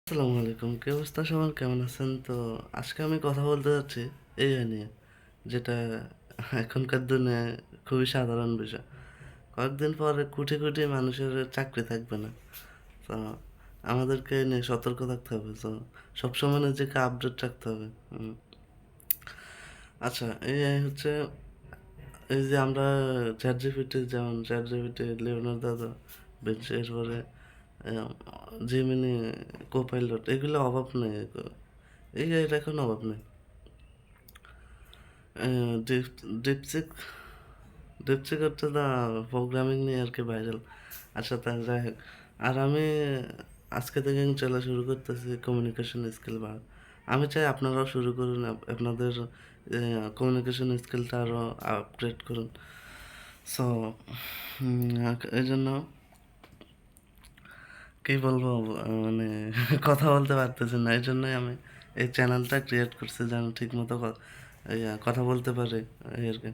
আসসালামু আলাইকুম, কি অবস্থা সবার? কেমন আছেন? তো আজকে আমি কথা বলতে যাচ্ছি এআই নিয়ে, যেটা এখনকার দিনে খুবই সাধারণ বিষয়। কয়েকদিন পরে কোটি কোটি মানুষের চাকরি থাকবে না। তো আমাদেরকে এ নিয়ে সতর্ক থাকতে হবে। তো সবসময় নিজেকে আপডেট রাখতে হবে। আচ্ছা, এআই হচ্ছে এই যে আমরা চ্যাট জিপিটি, যেমন chat GPT, Leonardo da Vinci, এরপরে জিমিনি, কোপাইলট, এগুলো অভাব নেই। এআইয়ের এখন অভাব নেই। ডিপ ডিপসিক ডিপসিক হচ্ছে দা প্রোগ্রামিং নিয়ে আর কি ভাইরাল। আচ্ছা, তা যাই হোক। আর আমি আজকে থেকে চলা শুরু করতেছি কমিউনিকেশন স্কিল বা আমি চাই আপনারাও শুরু করুন, আপনাদের কমিউনিকেশন স্কিলটা আরও আপগ্রেড করুন। সো এই জন্য কী বলবো, মানে কথা বলতে পারতেছি না। এই জন্যই আমি এই চ্যানেলটা ক্রিয়েট করছি, যেন ঠিক মতো কথা বলতে পারে, এই আর কি।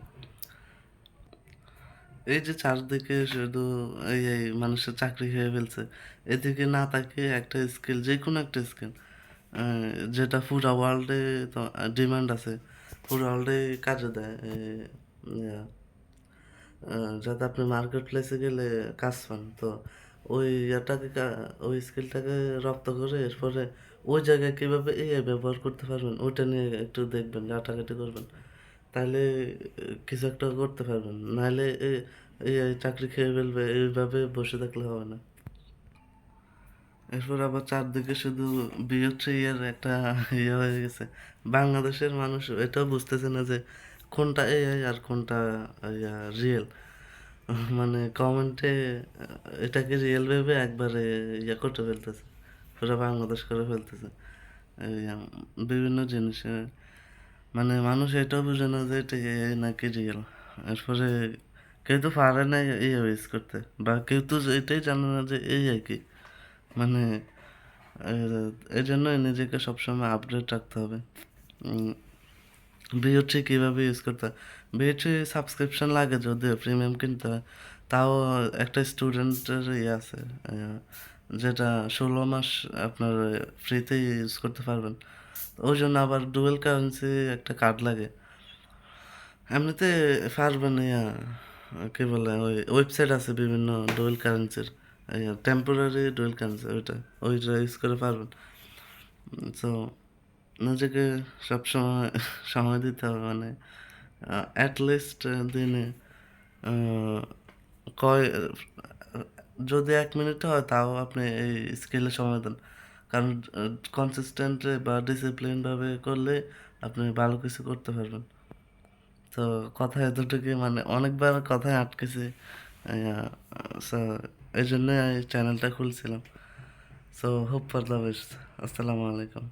এই যে চারদিকে শুধু এই মানুষের চাকরি খেয়ে ফেলছে, এদিকে না তাকিয়ে একটা স্কিল, যে কোনো একটা স্কিল যেটা পুরা ওয়ার্ল্ডে তো ডিমান্ড আছে, পুরা ওয়ার্ল্ডে কাজে দেয়, যাতে আপনি মার্কেট প্লেসে গেলে কাজ পান। তো ওই ওই স্কিলটাকে রপ্ত করে এরপরে ওই জায়গায় কীভাবে এআই ব্যবহার করতে পারবেন, ওইটা নিয়ে একটু দেখবেন, ঘাটাঘাটি করবেন। তাহলে কিছু একটা করতে পারবেন, নাহলে এই চাকরি খেয়ে ফেলবে, এইভাবে বসে থাকলে হবে না। এরপর আবার চারদিকে শুধু বিয়ে ইয়ের একটা ইয়ে হয়ে গেছে। বাংলাদেশের মানুষ এটাও বুঝতেছে না যে কোনটা এআই আর কোনটা রিয়েল। মানে কমেন্টে এটাকে রিয়েল ভেবে একবারে ইয়ে করতে ফেলতেছে, পুরো বাংলাদেশ করে ফেলতেছে এই বিভিন্ন জিনিসে। মানে মানুষ এটাও বুঝে না যে এটা এআই নাকি রিয়েল। এরপরে কেউ তো পারে না এআই ইউজ করতে, বা কেউ তো এটাই জানে না যে এআই কি। মানে এই জন্যই নিজেকে সবসময় আপডেট রাখতে হবে। বিওটি কীভাবে ইউজ করতে হয়? বিওটি সাবস্ক্রিপশন লাগে, যদিও প্রিমিয়াম কিনতে হয়। তাও একটা স্টুডেন্টের ইয়ে আছে, যেটা 16 মাস আপনার ফ্রিতে ইউজ করতে পারবেন। ওই জন্য আবার ডুয়েল কারেন্সি একটা কার্ড লাগে। এমনিতে পারবেন, কী বলে, ওই ওয়েবসাইট আছে বিভিন্ন ডুয়েল কারেন্সির, টেম্পোরারি ডুয়েল কারেন্সি, ওইটা ইউজ করে পারবেন। সো নিজেকে সবসময় সময় দিতে হবে, মানে অ্যাটলিস্ট দিনে আহ, কয় যদি 1 মিনিট হয়, তাও আপনি এই স্কিলে সময় দেন। কারণ কনসিস্টেন্ট বা ডিসিপ্লিনভাবে করলে আপনি ভালো কিছু করতে পারবেন। তো কথায় এতটুকুই, মানে অনেকবার কথায় আটকেছি। সো এই জন্যই এই চ্যানেলটা খুলছিলাম। So hope for the best. আসসালামু আলাইকুম।